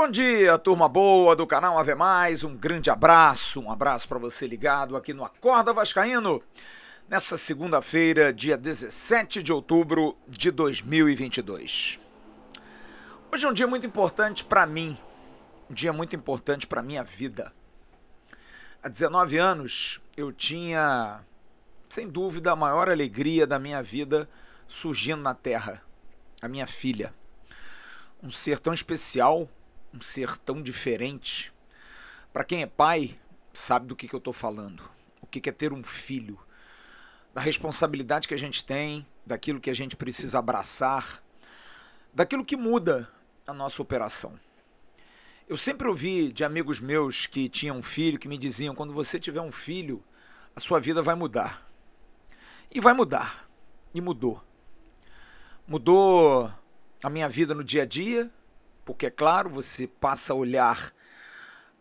Bom dia, turma boa do canal Ave Mais, um grande abraço, para você ligado aqui no Acorda Vascaíno, nessa segunda-feira, dia 17 de outubro de 2022. Hoje é um dia muito importante para mim, um dia muito importante para minha vida. Há 19 anos eu tinha, sem dúvida, a maior alegria da minha vida surgindo na Terra, a minha filha. Um ser tão especial, um ser tão diferente. Para quem é pai, sabe do que eu estou falando. O que é ter um filho. Da responsabilidade que a gente tem, daquilo que a gente precisa abraçar, daquilo que muda a nossa operação. Eu sempre ouvi de amigos meus que tinham um filho, que me diziam, quando você tiver um filho, a sua vida vai mudar. E vai mudar. E mudou. Mudou a minha vida no dia a dia, porque, é claro, você passa a olhar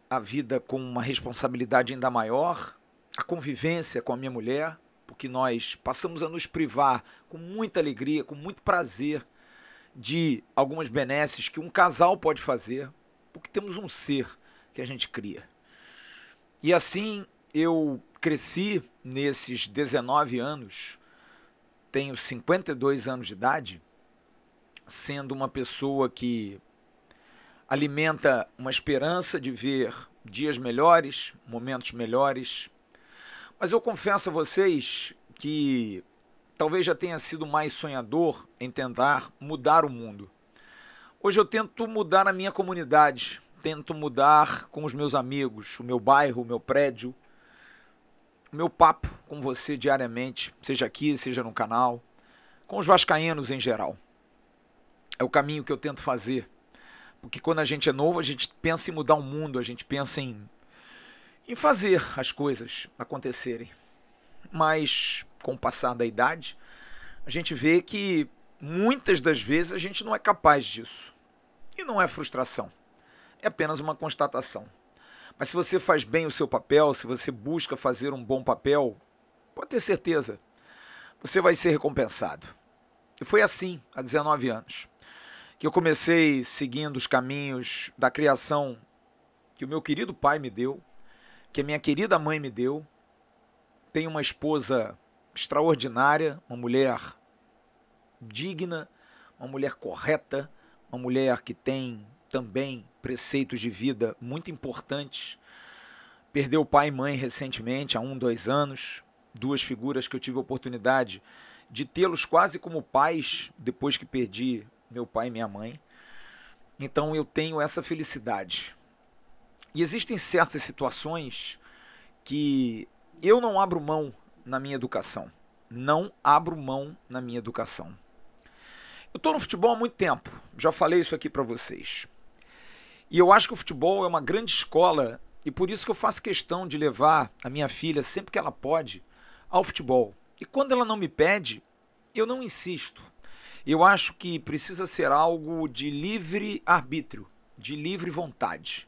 a vida com uma responsabilidade ainda maior, a convivência com a minha mulher, porque nós passamos a nos privar com muita alegria, com muito prazer de algumas benesses que um casal pode fazer, porque temos um ser que a gente cria. E assim eu cresci nesses 19 anos, tenho 52 anos de idade, sendo uma pessoa que alimenta uma esperança de ver dias melhores, momentos melhores. Mas eu confesso a vocês que talvez já tenha sido mais sonhador em tentar mudar o mundo. Hoje eu tento mudar a minha comunidade, tento mudar com os meus amigos, o meu bairro, o meu prédio, o meu papo com você diariamente, seja aqui, seja no canal, com os vascaínos em geral. É o caminho que eu tento fazer. Porque quando a gente é novo, a gente pensa em mudar o mundo, a gente pensa em fazer as coisas acontecerem. Mas, com o passar da idade, a gente vê que muitas das vezes a gente não é capaz disso. E não é frustração, é apenas uma constatação. Mas se você faz bem o seu papel, se você busca fazer um bom papel, pode ter certeza, você vai ser recompensado. E foi assim, há 19 anos. Que eu comecei seguindo os caminhos da criação que o meu querido pai me deu, que a minha querida mãe me deu. Tenho uma esposa extraordinária, uma mulher digna, uma mulher correta, uma mulher que tem também preceitos de vida muito importantes. Perdeu pai e mãe recentemente, há 2 anos, duas figuras que eu tive a oportunidade de tê-los quase como pais depois que perdi meu pai e minha mãe. Então eu tenho essa felicidade. E existem certas situações que eu não abro mão na minha educação. Não abro mão na minha educação. Eu estou no futebol há muito tempo. Já falei isso aqui para vocês. E eu acho que o futebol é uma grande escola e por isso que eu faço questão de levar a minha filha, sempre que ela pode, ao futebol. E quando ela não me pede, eu não insisto. Eu acho que precisa ser algo de livre arbítrio, de livre vontade.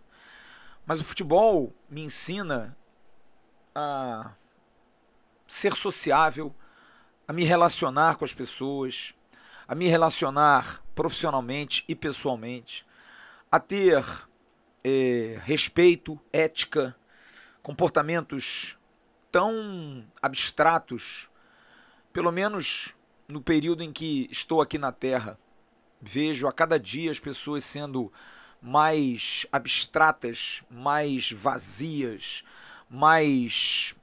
Mas o futebol me ensina a ser sociável, a me relacionar com as pessoas, a me relacionar profissionalmente e pessoalmente, a ter respeito, ética, comportamentos tão abstratos, pelo menos no período em que estou aqui na Terra. Vejo a cada dia as pessoas sendo mais abstratas, mais vazias, mais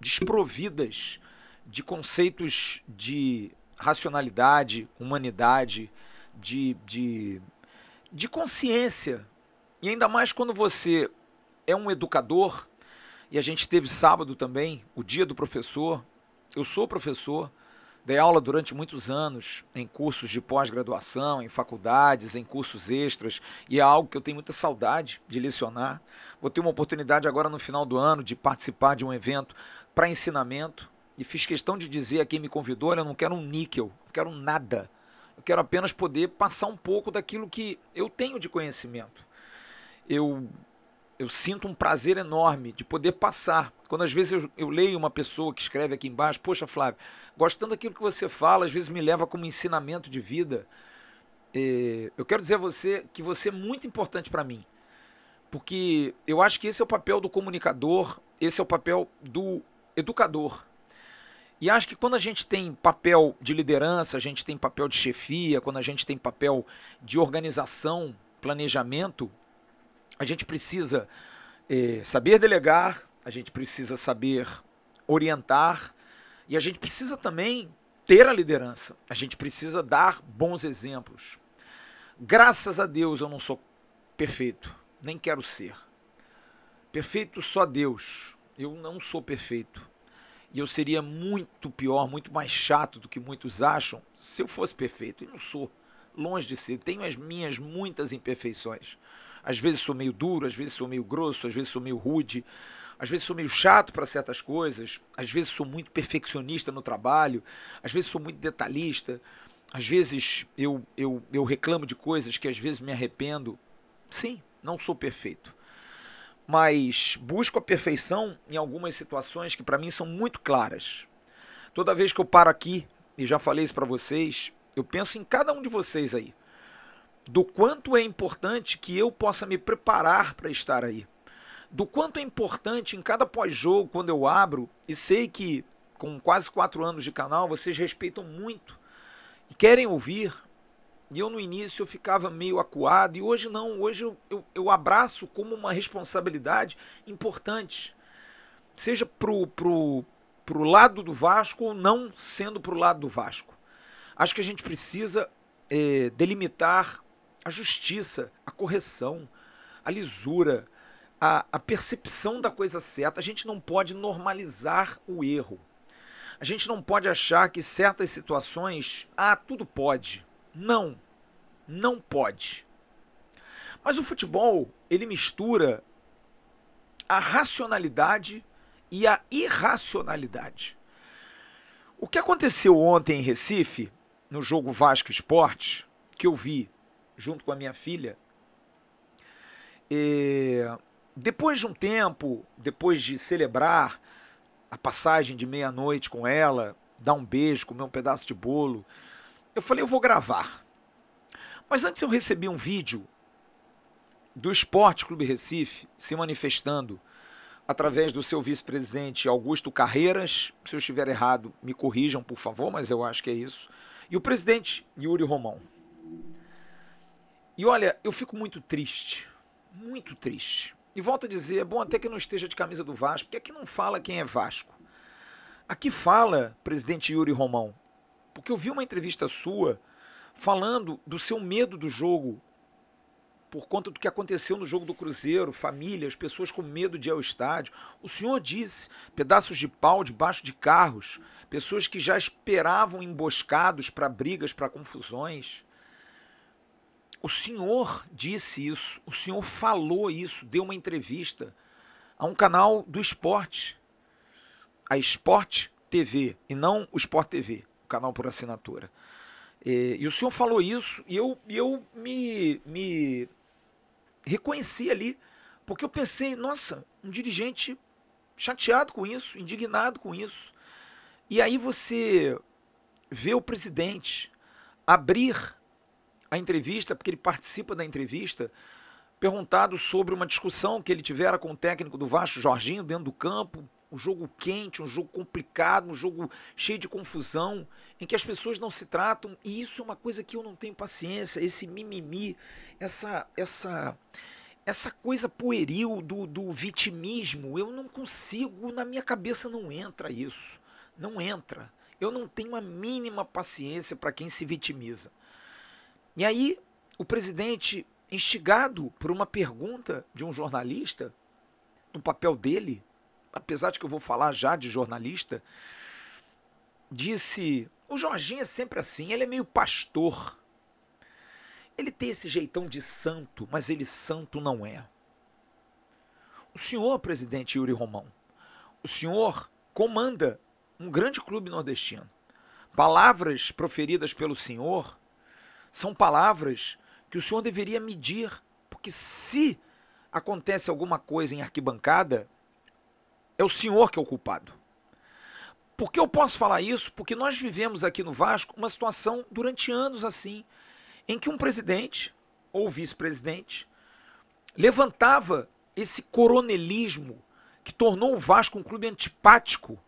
desprovidas de conceitos de racionalidade, humanidade, de consciência. E ainda mais quando você é um educador, e a gente teve sábado também, o dia do professor. Eu sou professor, dei aula durante muitos anos em cursos de pós-graduação, em faculdades, em cursos extras, e é algo que eu tenho muita saudade de lecionar. Vou ter uma oportunidade agora no final do ano de participar de um evento para ensinamento, e fiz questão de dizer a quem me convidou, olha, eu não quero um níquel, não quero nada. Eu quero apenas poder passar um pouco daquilo que eu tenho de conhecimento. Eu sinto um prazer enorme de poder passar. Quando às vezes eu leio uma pessoa que escreve aqui embaixo, poxa Flávio, gostando daquilo que você fala, às vezes me leva como ensinamento de vida. eu quero dizer a você que você é muito importante para mim, porque eu acho que esse é o papel do comunicador, esse é o papel do educador. E acho que quando a gente tem papel de liderança, a gente tem papel de chefia, quando a gente tem papel de organização, planejamento, a gente precisa saber delegar, a gente precisa saber orientar e a gente precisa também ter a liderança. A gente precisa dar bons exemplos. Graças a Deus eu não sou perfeito, nem quero ser. Perfeito só Deus. Eu não sou perfeito. E eu seria muito pior, muito mais chato do que muitos acham se eu fosse perfeito. E não sou, longe de ser. Tenho as minhas muitas imperfeições. Às vezes sou meio duro, às vezes sou meio grosso, às vezes sou meio rude, às vezes sou meio chato para certas coisas, às vezes sou muito perfeccionista no trabalho, às vezes sou muito detalhista, às vezes eu reclamo de coisas que às vezes me arrependo. Sim, não sou perfeito. Mas busco a perfeição em algumas situações que para mim são muito claras. Toda vez que eu paro aqui, e já falei isso para vocês, eu penso em cada um de vocês aí, do quanto é importante que eu possa me preparar para estar aí, do quanto é importante em cada pós-jogo, quando eu abro, e sei que com quase 4 anos de canal, vocês respeitam muito e querem ouvir. E eu no início eu ficava meio acuado, e hoje não, hoje eu abraço como uma responsabilidade importante, seja pro lado do Vasco ou não sendo pro lado do Vasco. Acho que a gente precisa delimitar a justiça, a correção, a lisura, a percepção da coisa certa. A gente não pode normalizar o erro. A gente não pode achar que certas situações, tudo pode. Não, não pode. Mas o futebol, ele mistura a racionalidade e a irracionalidade. O que aconteceu ontem em Recife, no jogo Vasco Sport, que eu vi junto com a minha filha, depois de um tempo, depois de celebrar a passagem de meia-noite com ela, dar um beijo, comer um pedaço de bolo, eu falei, eu vou gravar. Mas antes eu recebi um vídeo do Esporte Clube Recife se manifestando através do seu vice-presidente Augusto Carreiras. Se eu estiver errado, me corrijam, por favor, mas eu acho que é isso. E o presidente Yuri Romão. E olha, eu fico muito triste. Muito triste. E volto a dizer, é bom até que não esteja de camisa do Vasco, porque aqui não fala quem é Vasco. Aqui fala, presidente Yuri Romão, porque eu vi uma entrevista sua falando do seu medo do jogo, por conta do que aconteceu no jogo do Cruzeiro, famílias, pessoas com medo de ir ao estádio. O senhor disse, pedaços de pau debaixo de carros, pessoas que já esperavam emboscados para brigas, para confusões. O senhor disse isso, o senhor falou isso, deu uma entrevista a um canal do esporte, a Sport TV, e não o Sport TV, o canal por assinatura. E o senhor falou isso, e eu me reconheci ali, porque eu pensei, nossa, um dirigente chateado com isso, indignado com isso. E aí você vê o presidente abrir a entrevista, porque ele participa da entrevista, perguntado sobre uma discussão que ele tivera com o técnico do Vasco, Jorginho, dentro do campo, um jogo quente, um jogo complicado, um jogo cheio de confusão, em que as pessoas não se tratam, e isso é uma coisa que eu não tenho paciência, esse mimimi, essa coisa pueril do vitimismo, eu não consigo, na minha cabeça não entra isso, não entra. Eu não tenho a mínima paciência para quem se vitimiza. E aí, o presidente, instigado por uma pergunta de um jornalista, no papel dele, apesar de que eu vou falar já de jornalista, disse, o Jorginho é sempre assim, ele é meio pastor. Ele tem esse jeitão de santo, mas ele santo não é. O senhor, presidente Yuri Romão, o senhor comanda um grande clube nordestino. Palavras proferidas pelo senhor são palavras que o senhor deveria medir, porque se acontece alguma coisa em arquibancada, é o senhor que é o culpado. Por que eu posso falar isso? Porque nós vivemos aqui no Vasco uma situação durante anos assim, em que um presidente ou vice-presidente levantava esse coronelismo que tornou o Vasco um clube antipático.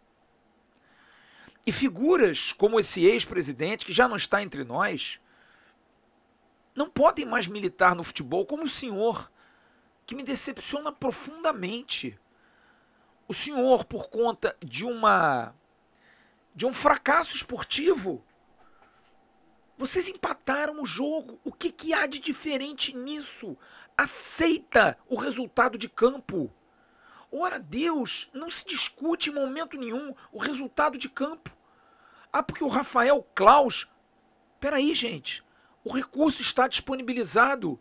E figuras como esse ex-presidente, que já não está entre nós, não podem mais militar no futebol, como o senhor, que me decepciona profundamente. O senhor, por conta de um fracasso esportivo, vocês empataram o jogo. O que há de diferente nisso? Aceita o resultado de campo. Ora, Deus, não se discute em momento nenhum o resultado de campo. Ah, porque o Rafael Claus... Peraí, gente. O recurso está disponibilizado.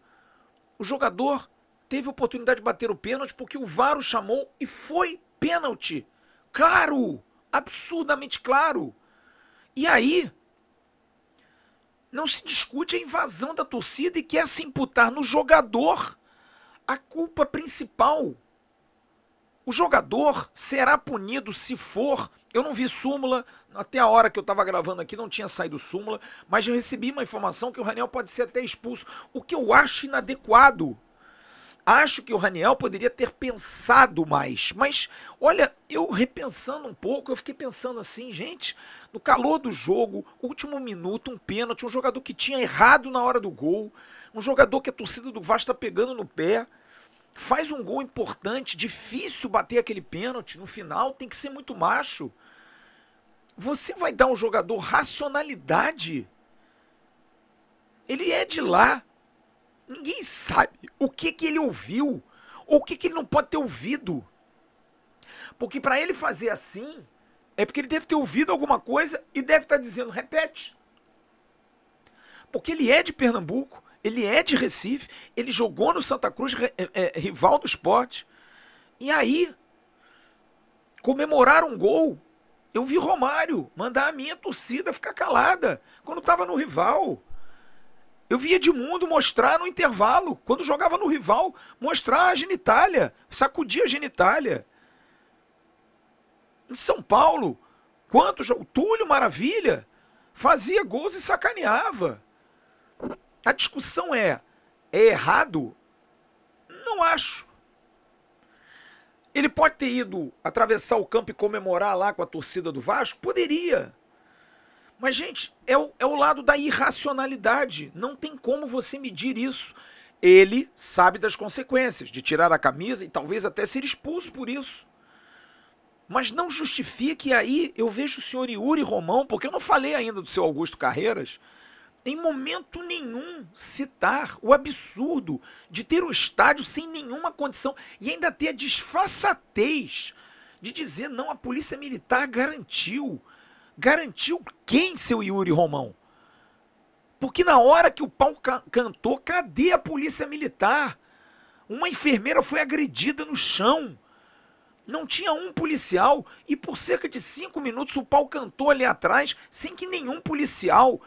O jogador teve a oportunidade de bater o pênalti porque o VAR o chamou e foi pênalti. Claro! Absurdamente claro. E aí, não se discute a invasão da torcida e quer se imputar no jogador a culpa principal. O jogador será punido se for... Eu não vi súmula, até a hora que eu estava gravando aqui não tinha saído súmula, mas eu recebi uma informação que o Raniel pode ser até expulso, o que eu acho inadequado. Acho que o Raniel poderia ter pensado mais, mas olha, eu repensando um pouco, eu fiquei pensando assim, gente, no calor do jogo, último minuto, um pênalti, um jogador que tinha errado na hora do gol, um jogador que a torcida do Vasco está pegando no pé, faz um gol importante, difícil bater aquele pênalti, no final tem que ser muito macho. Você vai dar ao jogador racionalidade? Ele é de lá. Ninguém sabe o que ele ouviu ou o que ele não pode ter ouvido. Porque para ele fazer assim, é porque ele deve ter ouvido alguma coisa e deve estar dizendo, repete. Porque ele é de Pernambuco, ele é de Recife, ele jogou no Santa Cruz, rival do Sport. E aí, comemorar um gol, eu vi Romário mandar a minha torcida ficar calada quando estava no rival. Eu vi Edmundo mostrar no intervalo, quando jogava no rival, mostrar a genitália, sacudir a genitália. Em São Paulo, o Túlio Maravilha fazia gols e sacaneava. A discussão é errado? Não acho. Ele pode ter ido atravessar o campo e comemorar lá com a torcida do Vasco? Poderia. Mas, gente, é o lado da irracionalidade. Não tem como você medir isso. Ele sabe das consequências de tirar a camisa e talvez até ser expulso por isso. Mas não justifique aí, eu vejo o senhor Yuri Romão, porque eu não falei ainda do seu Augusto Carreiras, em momento nenhum citar o absurdo de ter um estádio sem nenhuma condição e ainda ter a disfarçatez de dizer, não, a polícia militar garantiu. Garantiu quem, seu Yuri Romão? Porque na hora que o pau cantou, cadê a polícia militar? Uma enfermeira foi agredida no chão. Não tinha um policial e por cerca de 5 minutos o pau cantou ali atrás sem que nenhum policial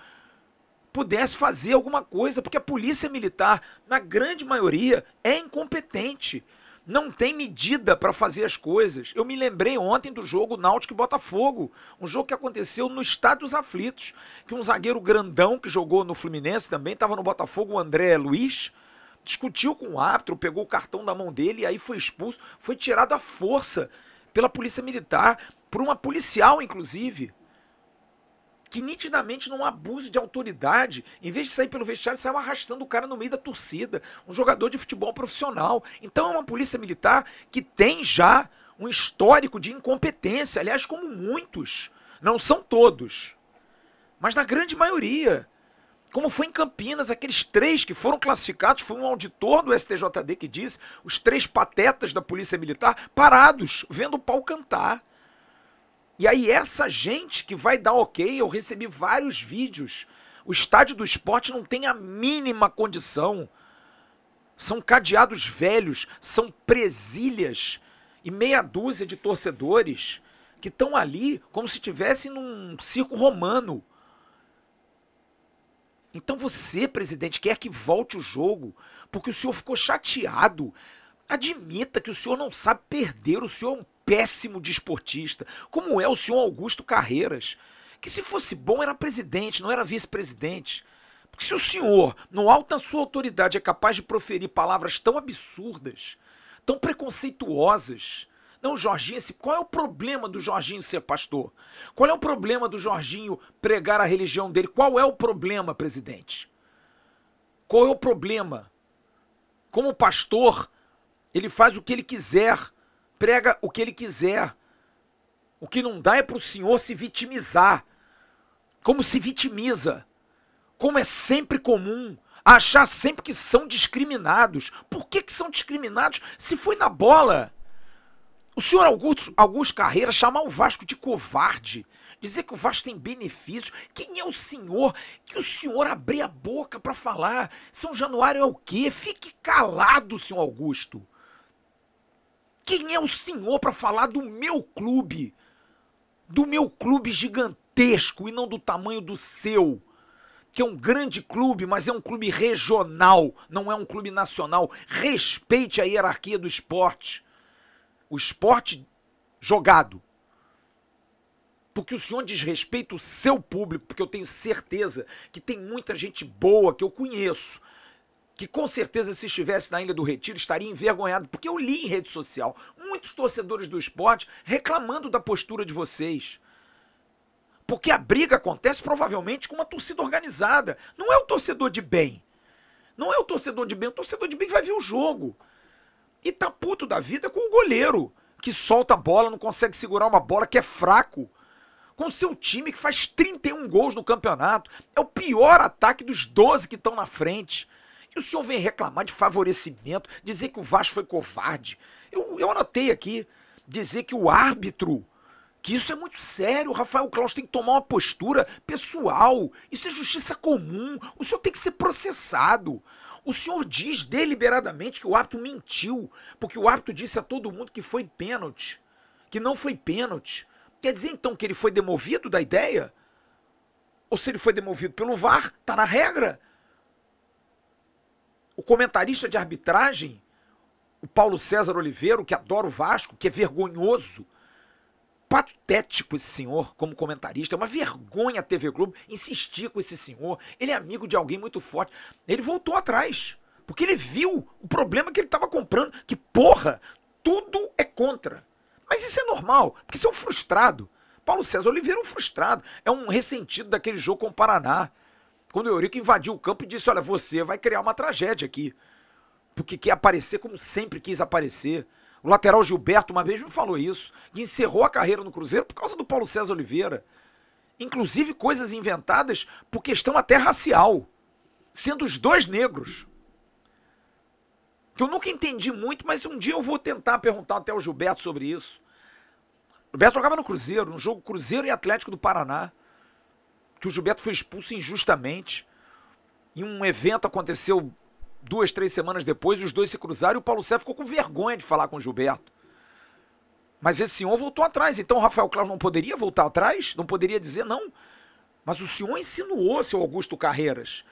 pudesse fazer alguma coisa, porque a polícia militar, na grande maioria, é incompetente. Não tem medida para fazer as coisas. Eu me lembrei ontem do jogo Náutico e Botafogo, um jogo que aconteceu no Estádio dos Aflitos, que um zagueiro grandão que jogou no Fluminense também, estava no Botafogo, o André Luiz, discutiu com o árbitro, pegou o cartão da mão dele e aí foi expulso, foi tirado à força pela polícia militar, por uma policial inclusive, que nitidamente num abuso de autoridade, em vez de sair pelo vestiário, saiu arrastando o cara no meio da torcida, um jogador de futebol profissional. Então é uma polícia militar que tem já um histórico de incompetência, aliás, como muitos, não são todos, mas na grande maioria. Como foi em Campinas, aqueles 3 que foram classificados, foi um auditor do STJD que disse, os 3 patetas da polícia militar parados, vendo o pau cantar. E aí essa gente que vai dar ok, eu recebi vários vídeos, o estádio do Sport não tem a mínima condição, são cadeados velhos, são presilhas e meia dúzia de torcedores que estão ali como se estivessem num circo romano. Então você, presidente, quer que volte o jogo porque o senhor ficou chateado. Admita que o senhor não sabe perder, o senhor é um péssimo desportista, como é o senhor Augusto Carreiras, que se fosse bom era presidente, não era vice-presidente. Se o senhor, no alto da sua autoridade, é capaz de proferir palavras tão absurdas, tão preconceituosas. Não, Jorginho, qual é o problema do Jorginho ser pastor? Qual é o problema do Jorginho pregar a religião dele? Qual é o problema, presidente? Qual é o problema? Como pastor, ele faz o que ele quiser, prega o que ele quiser. O que não dá é para o senhor se vitimizar. Como se vitimiza? Como é sempre comum achar sempre que são discriminados. Por que são discriminados se foi na bola? O senhor Augusto Carreira chamar o Vasco de covarde, dizer que o Vasco tem benefícios. Quem é o senhor que o senhor abrir a boca para falar? São Januário é o quê? Fique calado, senhor Augusto. Quem é o senhor para falar do meu clube? Do meu clube gigantesco e não do tamanho do seu, que é um grande clube, mas é um clube regional, não é um clube nacional. Respeite a hierarquia do esporte. O esporte jogado. Porque o senhor desrespeita o seu público, porque eu tenho certeza que tem muita gente boa que eu conheço, que com certeza se estivesse na Ilha do Retiro estaria envergonhado, porque eu li em rede social muitos torcedores do esporte reclamando da postura de vocês. Porque a briga acontece provavelmente com uma torcida organizada. Não é o torcedor de bem. Não é o torcedor de bem. O torcedor de bem vai ver o jogo. E tá puto da vida com o goleiro, que solta a bola, não consegue segurar uma bola, que é fraco. Com o seu time que faz 31 gols no campeonato. É o pior ataque dos 12 que estão na frente. E o senhor vem reclamar de favorecimento, dizer que o Vasco foi covarde. Eu anotei aqui, dizer que o árbitro, que isso é muito sério, o Rafael Claus tem que tomar uma postura pessoal, isso é justiça comum, o senhor tem que ser processado. O senhor diz deliberadamente que o árbitro mentiu, porque o árbitro disse a todo mundo que foi pênalti, que não foi pênalti. Quer dizer então que ele foi demovido da ideia? Ou se ele foi demovido pelo VAR, tá na regra. O comentarista de arbitragem, o Paulo César Oliveira, que adora o Vasco, que é vergonhoso, patético esse senhor como comentarista, é uma vergonha a TV Globo insistir com esse senhor, ele é amigo de alguém muito forte. Ele voltou atrás, porque ele viu o problema que ele estava comprando, que porra, tudo é contra. Mas isso é normal, porque isso é um frustrado. Paulo César Oliveira é um frustrado, é um ressentido daquele jogo com o Paraná. Quando o Eurico invadiu o campo e disse, olha, você vai criar uma tragédia aqui, porque quer aparecer como sempre quis aparecer. O lateral Gilberto uma vez me falou isso, que encerrou a carreira no Cruzeiro por causa do Paulo César Oliveira. Inclusive coisas inventadas por questão até racial, sendo os dois negros. Que eu nunca entendi muito, mas um dia eu vou tentar perguntar até ao Gilberto sobre isso. O Gilberto jogava no Cruzeiro, no jogo Cruzeiro e Atlético do Paraná, que o Gilberto foi expulso injustamente. E um evento aconteceu 2, 3 semanas depois, os dois se cruzaram e o Paulo César ficou com vergonha de falar com o Gilberto. Mas esse senhor voltou atrás, então o Rafael Claus não poderia voltar atrás? Não poderia dizer não? Mas o senhor insinuou, seu Augusto Carreiras,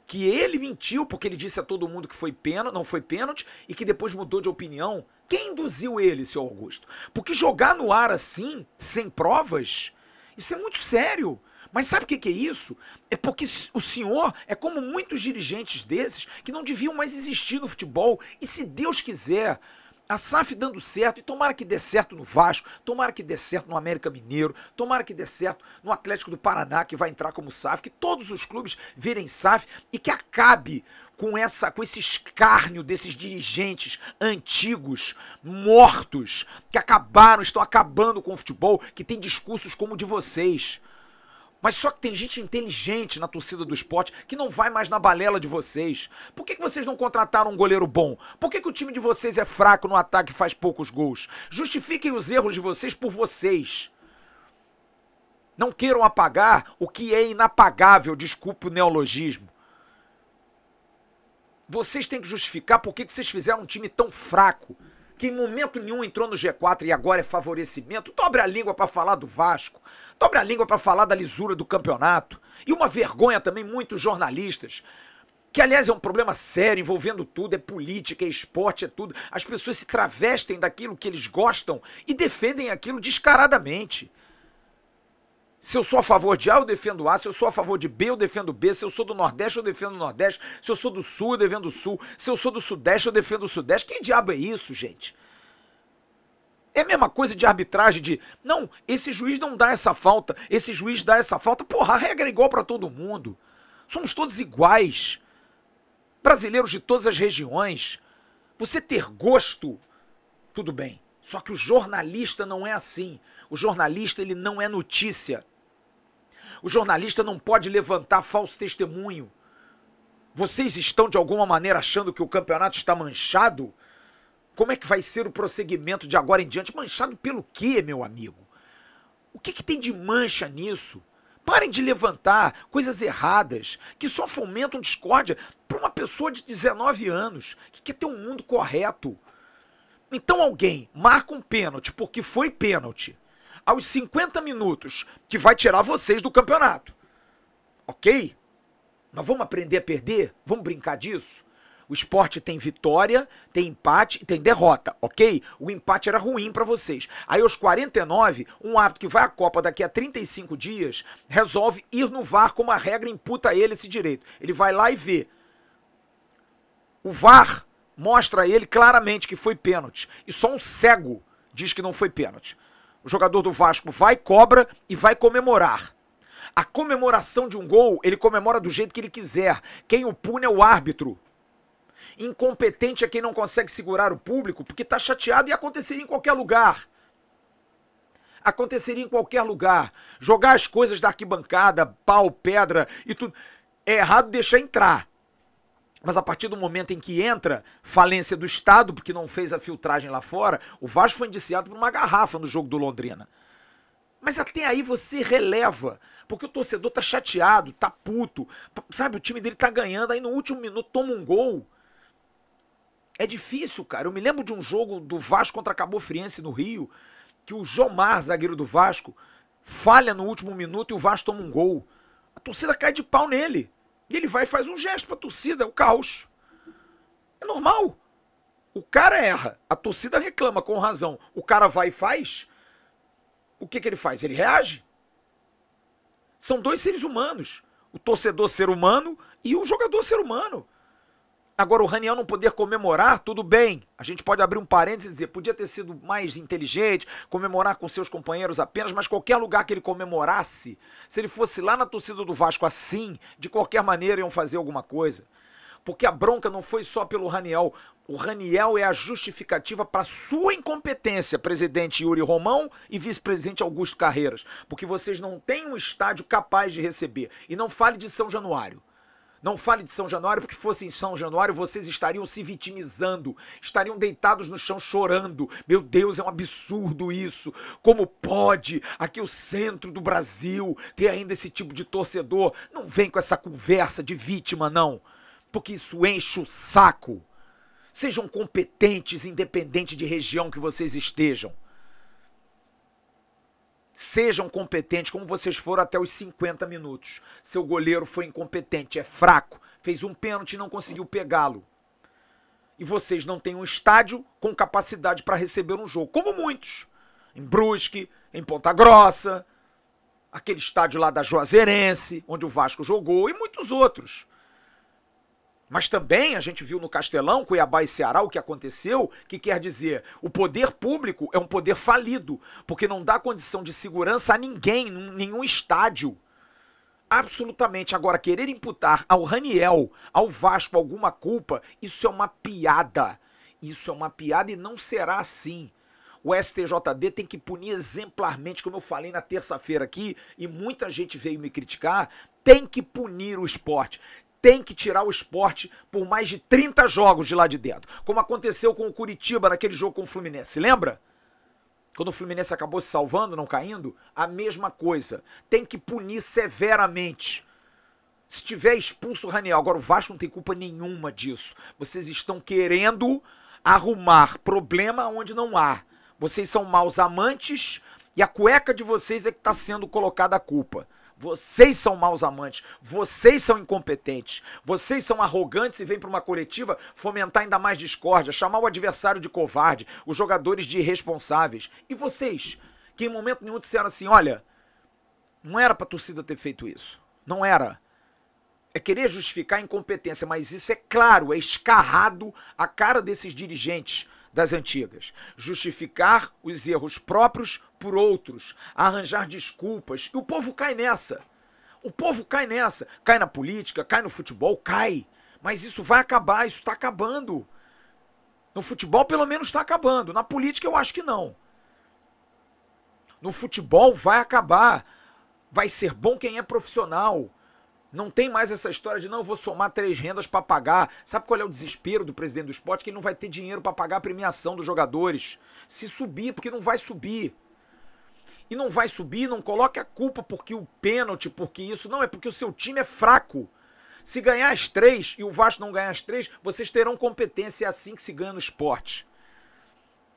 que ele mentiu porque ele disse a todo mundo que foi pênalti, não foi pênalti e que depois mudou de opinião. Quem induziu ele, seu Augusto? Porque jogar no ar assim, sem provas, isso é muito sério. Mas sabe o que é isso? É porque o senhor é como muitos dirigentes desses que não deviam mais existir no futebol. E se Deus quiser, a SAF dando certo, e tomara que dê certo no Vasco, tomara que dê certo no América Mineiro, tomara que dê certo no Atlético do Paraná, que vai entrar como SAF, que todos os clubes virem SAF e que acabe com esse escárnio desses dirigentes antigos, mortos, que estão acabando com o futebol, que tem discursos como o de vocês. Mas só que tem gente inteligente na torcida do esporte que não vai mais na balela de vocês. Por que vocês não contrataram um goleiro bom? Por que o time de vocês é fraco no ataque e faz poucos gols? Justifiquem os erros de vocês por vocês. Não queiram apagar o que é inapagável, desculpe o neologismo. Vocês têm que justificar por que vocês fizeram um time tão fraco, que em momento nenhum entrou no G4 e agora é favorecimento. Dobre a língua para falar do Vasco. Dobre a língua para falar da lisura do campeonato. E uma vergonha também, muitos jornalistas, que aliás é um problema sério, envolvendo tudo, é política, é esporte, é tudo. As pessoas se travestem daquilo que eles gostam e defendem aquilo descaradamente. Se eu sou a favor de A, eu defendo A. Se eu sou a favor de B, eu defendo B. Se eu sou do Nordeste, eu defendo o Nordeste. Se eu sou do Sul, eu defendo o Sul. Se eu sou do Sudeste, eu defendo o Sudeste. Que diabo é isso, gente? É a mesma coisa de arbitragem de, não, esse juiz não dá essa falta, esse juiz dá essa falta. Porra, a regra é igual para todo mundo. Somos todos iguais. Brasileiros de todas as regiões. Você ter gosto, tudo bem. Só que o jornalista não é assim. O jornalista, ele não é notícia. O jornalista não pode levantar falso testemunho. Vocês estão, de alguma maneira, achando que o campeonato está manchado? Como é que vai ser o prosseguimento de agora em diante? Manchado pelo quê, meu amigo? O que tem de mancha nisso? Parem de levantar coisas erradas, que só fomentam discórdia para uma pessoa de 19 anos, que quer ter um mundo correto. Então alguém marca um pênalti porque foi pênalti aos 50 minutos, que vai tirar vocês do campeonato. Ok? Mas vamos aprender a perder? Vamos brincar disso? O esporte tem vitória, tem empate e tem derrota, ok? O empate era ruim pra vocês. Aí aos 49, um árbitro que vai à Copa daqui a 35 dias resolve ir no VAR como a regra imputa a ele esse direito. Ele vai lá e vê. O VAR mostra a ele claramente que foi pênalti. E só um cego diz que não foi pênalti. O jogador do Vasco vai, cobra e vai comemorar. A comemoração de um gol, ele comemora do jeito que ele quiser. Quem o pune é o árbitro. Incompetente é quem não consegue segurar o público porque tá chateado, e aconteceria em qualquer lugar. Aconteceria em qualquer lugar. Jogar as coisas da arquibancada, pau, pedra e tudo. É errado deixar entrar. Mas a partir do momento em que entra, falência do Estado, porque não fez a filtragem lá fora, o Vasco foi indiciado por uma garrafa no jogo do Londrina. Mas até aí você releva, porque o torcedor tá chateado, tá puto, sabe, o time dele tá ganhando, aí no último minuto toma um gol. É difícil, cara. Eu me lembro de um jogo do Vasco contra a Cabo Friense no Rio, que o Jomar, zagueiro do Vasco, falha no último minuto e o Vasco toma um gol. A torcida cai de pau nele. E ele vai e faz um gesto pra torcida, é o caos. É normal. O cara erra, a torcida reclama com razão. O cara vai e faz. O que ele faz? Ele reage. São dois seres humanos. O torcedor ser humano e o jogador ser humano. Agora, o Raniel não poder comemorar, tudo bem. A gente pode abrir um parênteses e dizer, podia ter sido mais inteligente, comemorar com seus companheiros apenas, mas qualquer lugar que ele comemorasse, se ele fosse lá na torcida do Vasco assim, de qualquer maneira iam fazer alguma coisa. Porque a bronca não foi só pelo Raniel. O Raniel é a justificativa para sua incompetência, presidente Yuri Romão e vice-presidente Augusto Carreiras. Porque vocês não têm um estádio capaz de receber. E não fale de São Januário. Não fale de São Januário, porque fosse em São Januário, vocês estariam se vitimizando, estariam deitados no chão chorando. Meu Deus, é um absurdo isso. Como pode aqui o centro do Brasil ter ainda esse tipo de torcedor? Não vem com essa conversa de vítima, não, porque isso enche o saco. Sejam competentes, independente de região que vocês estejam. Sejam competentes como vocês foram até os 50 minutos. Seu goleiro foi incompetente, é fraco, fez um pênalti e não conseguiu pegá-lo. E vocês não têm um estádio com capacidade para receber um jogo, como muitos. Em Brusque, em Ponta Grossa, aquele estádio lá da Juazeirense, onde o Vasco jogou, e muitos outros. Mas também a gente viu no Castelão, Cuiabá e Ceará o que aconteceu, que quer dizer, o poder público é um poder falido, porque não dá condição de segurança a ninguém, nenhum estádio. Absolutamente. Agora, querer imputar ao Raniel, ao Vasco, alguma culpa, isso é uma piada. Isso é uma piada e não será assim. O STJD tem que punir exemplarmente, como eu falei na terça-feira aqui, e muita gente veio me criticar, tem que punir o esporte. Tem que tirar o esporte por mais de 30 jogos de lá de dentro. Como aconteceu com o Curitiba naquele jogo com o Fluminense, lembra? Quando o Fluminense acabou se salvando, não caindo, a mesma coisa. Tem que punir severamente. Se tiver expulso o Raniel, agora o Vasco não tem culpa nenhuma disso. Vocês estão querendo arrumar problema onde não há. Vocês são maus amantes e a cueca de vocês é que está sendo colocada a culpa. Vocês são maus amantes, vocês são incompetentes, vocês são arrogantes e vêm para uma coletiva fomentar ainda mais discórdia, chamar o adversário de covarde, os jogadores de irresponsáveis. E vocês, que em momento nenhum disseram assim, olha, Não era para a torcida ter feito isso. Não era. É querer justificar a incompetência, mas isso é claro, é escarrado a cara desses dirigentes das antigas. Justificar os erros próprios por outros, arranjar desculpas. E o povo cai nessa. O povo cai nessa. Cai na política, cai no futebol, cai. Mas isso vai acabar, isso está acabando. No futebol, pelo menos, está acabando. Na política, eu acho que não. No futebol, vai acabar. Vai ser bom quem é profissional. Não tem mais essa história de não, eu vou somar 3 rendas para pagar. Sabe qual é o desespero do presidente do esporte? Que ele não vai ter dinheiro para pagar a premiação dos jogadores. Se subir, porque não vai subir. E não vai subir, não coloque a culpa porque o pênalti, porque isso. Não, é porque o seu time é fraco. Se ganhar as 3 e o Vasco não ganhar as 3, vocês terão competência. É assim que se ganha no esporte.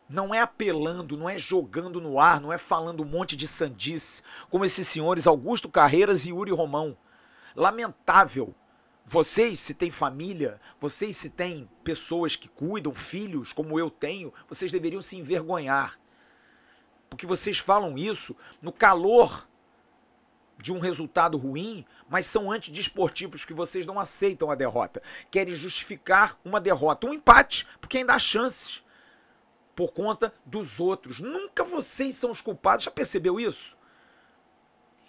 Não é apelando, não é jogando no ar, não é falando um monte de sandice, como esses senhores Augusto Carreiras e Yuri Romão. Lamentável. Vocês, se têm família, vocês, se têm pessoas que cuidam, filhos, como eu tenho, vocês deveriam se envergonhar. Porque vocês falam isso no calor de um resultado ruim, mas são antidesportivos, que vocês não aceitam a derrota. Querem justificar uma derrota, um empate, porque ainda há chances, por conta dos outros. Nunca vocês são os culpados, já percebeu isso?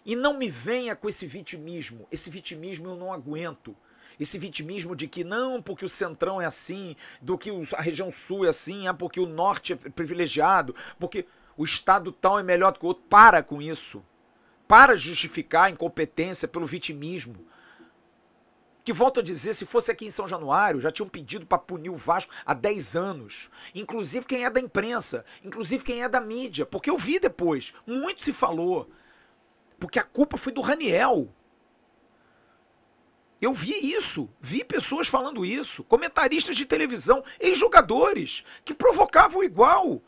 E não me venha com esse vitimismo. Esse vitimismo eu não aguento. Esse vitimismo de que não, porque o Centrão é assim, do que a região Sul é assim, porque o Norte é privilegiado, porque o Estado tal é melhor do que o outro. Para com isso. Para justificar a incompetência pelo vitimismo. Que, volto a dizer, se fosse aqui em São Januário, já tinham pedido para punir o Vasco há 10 anos. Inclusive quem é da imprensa, inclusive quem é da mídia. Porque eu vi depois, muito se falou. Porque a culpa foi do Raniel. Eu vi isso, vi pessoas falando isso, comentaristas de televisão, ex-jogadores, que provocavam igual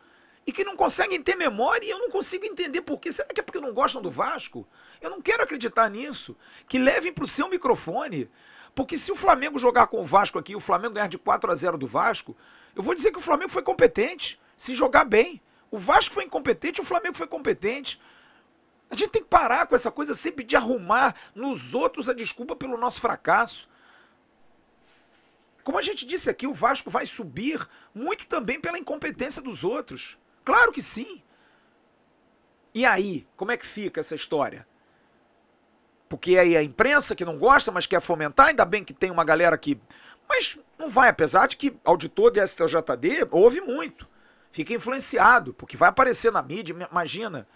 e que não conseguem ter memória, e eu não consigo entender por quê. Será que é porque não gostam do Vasco? Eu não quero acreditar nisso. Que levem para o seu microfone, porque se o Flamengo jogar com o Vasco aqui, o Flamengo ganhar de 4-0 do Vasco, eu vou dizer que o Flamengo foi competente, se jogar bem. O Vasco foi incompetente, o Flamengo foi competente. A gente tem que parar com essa coisa sempre de arrumar nos outros a desculpa pelo nosso fracasso. Como a gente disse aqui, o Vasco vai subir muito também pela incompetência dos outros. Claro que sim. E aí, como é que fica essa história? Porque aí a imprensa que não gosta, mas quer fomentar, ainda bem que tem uma galera que... Mas não vai, apesar de que auditor de STJD ouve muito. Fica influenciado, porque vai aparecer na mídia, imagina...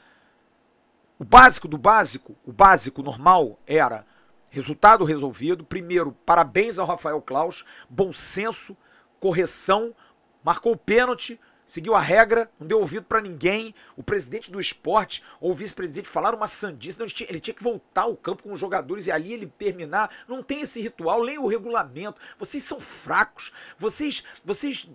O básico do básico, o básico normal era resultado resolvido. Primeiro, parabéns ao Rafael Claus, bom senso, correção, marcou o pênalti, seguiu a regra, não deu ouvido pra ninguém. O presidente do esporte ou o vice-presidente falaram uma sandice, ele tinha que voltar ao campo com os jogadores e ali ele terminar. Não tem esse ritual, leia o regulamento. Vocês são fracos, vocês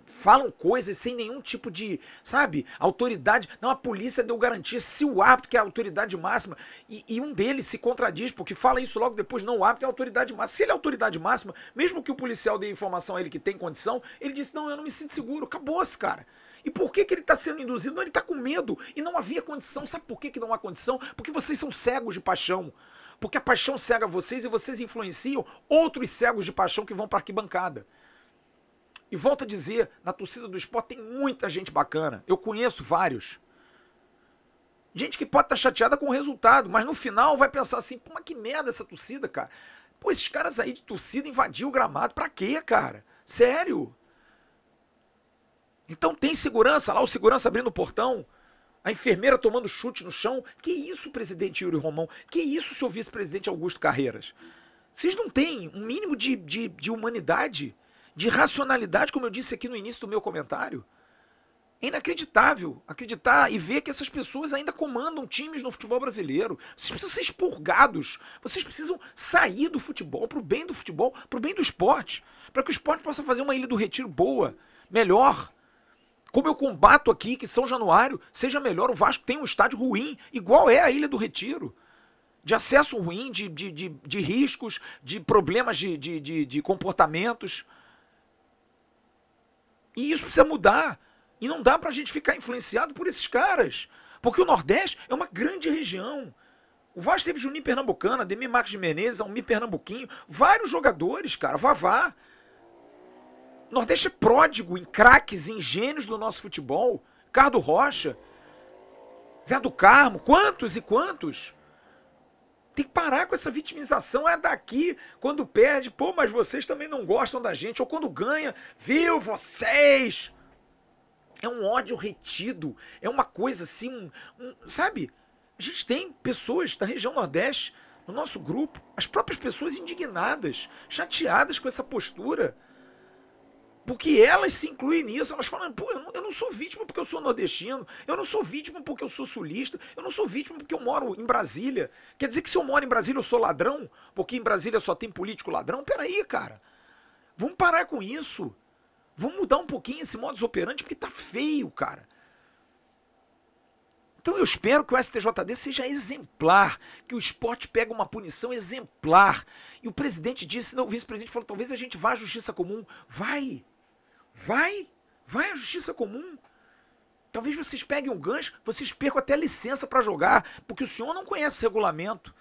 falam coisas sem nenhum tipo de, sabe, autoridade. Não, a polícia deu garantia, se o árbitro, que é a autoridade máxima, e um deles se contradiz, porque fala isso logo depois, não, o árbitro é a autoridade máxima. Se ele é a autoridade máxima, mesmo que o policial dê informação a ele que tem condição, ele disse, não, eu não me sinto seguro, acabou-se, cara. E por que ele está sendo induzido? Não, ele está com medo. E não havia condição. Sabe por que não há condição? Porque vocês são cegos de paixão. Porque a paixão cega vocês e vocês influenciam outros cegos de paixão que vão para a arquibancada. E volto a dizer, na torcida do esporte tem muita gente bacana. Eu conheço vários. Gente que pode estar chateada com o resultado, mas no final vai pensar assim, pô, mas que merda essa torcida, cara. Pô, esses caras aí de torcida invadiu o gramado. Pra quê, cara? Sério? Então tem segurança lá, o segurança abrindo o portão, a enfermeira tomando chute no chão. Que isso, presidente Yuri Romão? Que isso, seu vice-presidente Augusto Carreiras? Vocês não têm um mínimo de humanidade, de racionalidade, como eu disse aqui no início do meu comentário? É inacreditável acreditar e ver que essas pessoas ainda comandam times no futebol brasileiro. Vocês precisam ser expurgados. Vocês precisam sair do futebol, para o bem do futebol, para o bem do esporte, para que o esporte possa fazer uma Ilha do Retiro boa, melhor. Como eu combato aqui que São Januário seja melhor, o Vasco tem um estádio ruim, igual é a Ilha do Retiro. De acesso ruim, de riscos, de problemas de comportamentos. E isso precisa mudar. E não dá pra gente ficar influenciado por esses caras. Porque o Nordeste é uma grande região. O Vasco teve Juninho Pernambucano, Ademir Marques de Menezes, Almir Pernambuquinho, vários jogadores, cara, Vavá. O Nordeste é pródigo em craques, em gênios do nosso futebol. Ricardo Rocha, Zé do Carmo, quantos e quantos? Tem que parar com essa vitimização, é daqui, quando perde, pô, mas vocês também não gostam da gente, ou quando ganha, viu, vocês... É um ódio retido, é uma coisa assim, sabe? A gente tem pessoas da região Nordeste no nosso grupo, as próprias pessoas indignadas, chateadas com essa postura. Porque elas se incluem nisso, elas falam, pô, eu não sou vítima porque eu sou nordestino, eu não sou vítima porque eu sou sulista, eu não sou vítima porque eu moro em Brasília. Quer dizer que se eu moro em Brasília eu sou ladrão? Porque em Brasília só tem político ladrão? Peraí, cara. Vamos parar com isso. Vamos mudar um pouquinho esse modus operandi, porque tá feio, cara. Então eu espero que o STJD seja exemplar, que o esporte pegue uma punição exemplar. E o presidente disse, não, o vice-presidente falou, talvez a gente vá à justiça comum. Vai à justiça comum. Talvez vocês peguem um gancho, vocês percam até licença para jogar, porque o senhor não conhece regulamento.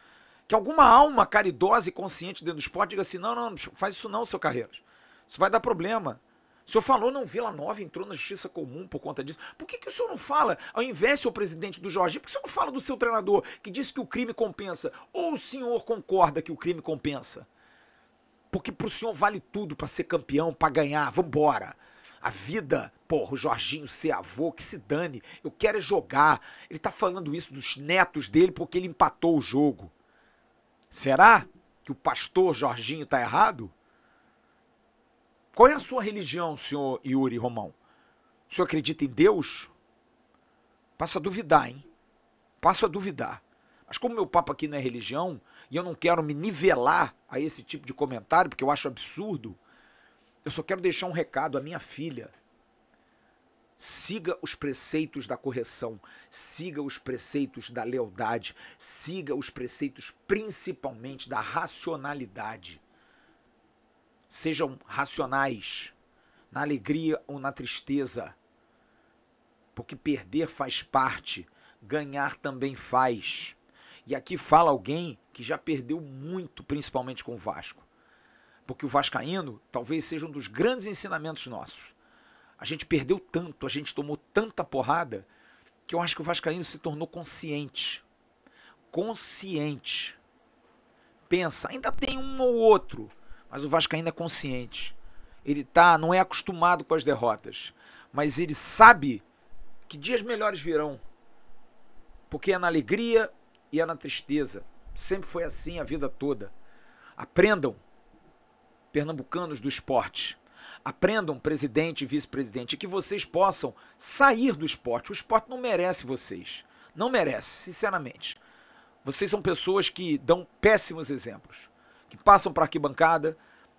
Que alguma alma caridosa e consciente dentro do esporte diga assim, não, faz isso não, seu Carreiras. Isso vai dar problema. O senhor falou, não, Vila Nova entrou na justiça comum por conta disso. Por que o senhor não fala, ao invés de ser o presidente do Jorginho, por que o senhor não fala do seu treinador, que disse que o crime compensa? Ou o senhor concorda que o crime compensa? Porque pro senhor vale tudo para ser campeão, para ganhar, vambora. A vida, porra, o Jorginho ser avô, que se dane, eu quero é jogar. Ele tá falando isso dos netos dele porque ele empatou o jogo. Será que o pastor Jorginho tá errado? Qual é a sua religião, senhor Yuri Romão? O senhor acredita em Deus? Passo a duvidar, hein? Passo a duvidar. Mas como meu papo aqui não é religião, e eu não quero me nivelar a esse tipo de comentário, porque eu acho absurdo, eu só quero deixar um recado à minha filha. Siga os preceitos da correção, siga os preceitos da lealdade, siga os preceitos principalmente da racionalidade. Sejam racionais, na alegria ou na tristeza, porque perder faz parte, ganhar também faz. E aqui fala alguém que já perdeu muito, principalmente com o Vasco. Porque o vascaíno talvez seja um dos grandes ensinamentos nossos. A gente perdeu tanto, a gente tomou tanta porrada, que eu acho que o vascaíno se tornou consciente. Consciente. Pensa, ainda tem um ou outro, mas o vascaíno é consciente. Ele não é acostumado com as derrotas, mas ele sabe que dias melhores virão. Porque é na alegria e é na tristeza. Sempre foi assim a vida toda. Aprendam, pernambucanos do esporte. Aprendam, presidente e vice-presidente, que vocês possam sair do esporte. O esporte não merece vocês. Não merece, sinceramente. Vocês são pessoas que dão péssimos exemplos. Que passam para arquibancada,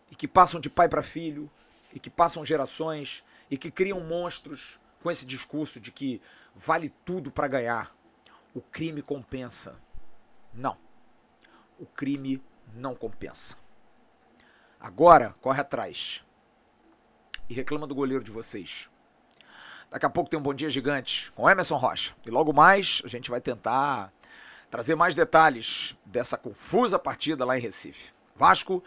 e que passam de pai para filho, e que passam gerações, e que criam monstros com esse discurso de que vale tudo para ganhar. O crime compensa. Não. O crime não compensa. Agora, corre atrás. E reclama do goleiro de vocês. Daqui a pouco tem um Bom Dia Gigante com Emerson Rocha. E logo mais a gente vai tentar trazer mais detalhes dessa confusa partida lá em Recife. Vasco,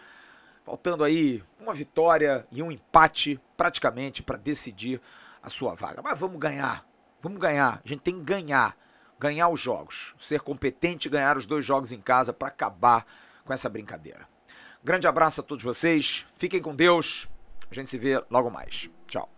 faltando aí uma vitória e um empate praticamente para decidir a sua vaga. Mas vamos ganhar. Vamos ganhar. A gente tem que ganhar. Ganhar os jogos. Ser competente e ganhar os 2 jogos em casa para acabar com essa brincadeira. Grande abraço a todos vocês. Fiquem com Deus. A gente se vê logo mais. Tchau.